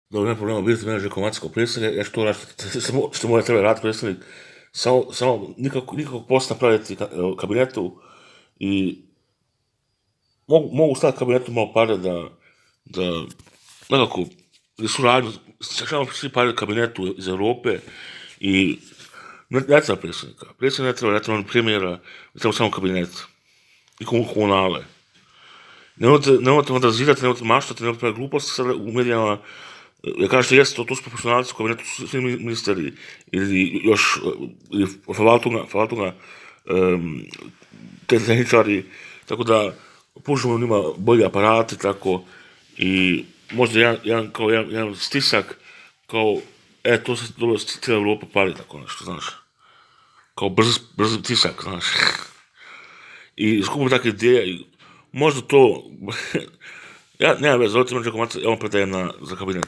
Dobro, nema problema, vidite mene Željko Maca kao predsjednik, ja ću to raditi, što mora treba raditi predsjednik, samo nikakvog posla napraviti kabinetu i mogu staviti kabinetu malo pare da nekako suradnju, svi pare kabinetu iz Europe i ne treba predsjednika. Predsjednik ne treba premijera, ne treba samo kabinet i komunale. Nemojte fantazirati, nemojte maštati, nemojte pravi gluposti sada u medijama. Ja kažete, jeste, to su profesionalci u kabinetu, svi ministeri ili još Faltunga, tehničari, tako da pružimo njima bolji aparati, tako, i možda jedan stisak, kao, to se dobro cijela Europa pali, tako nešto, znaš, kao brz tisak, znaš, i skupimo takve ideje, i možda to, nema veze, ovo ti Željko Maca, ja vam predajem za kabinet.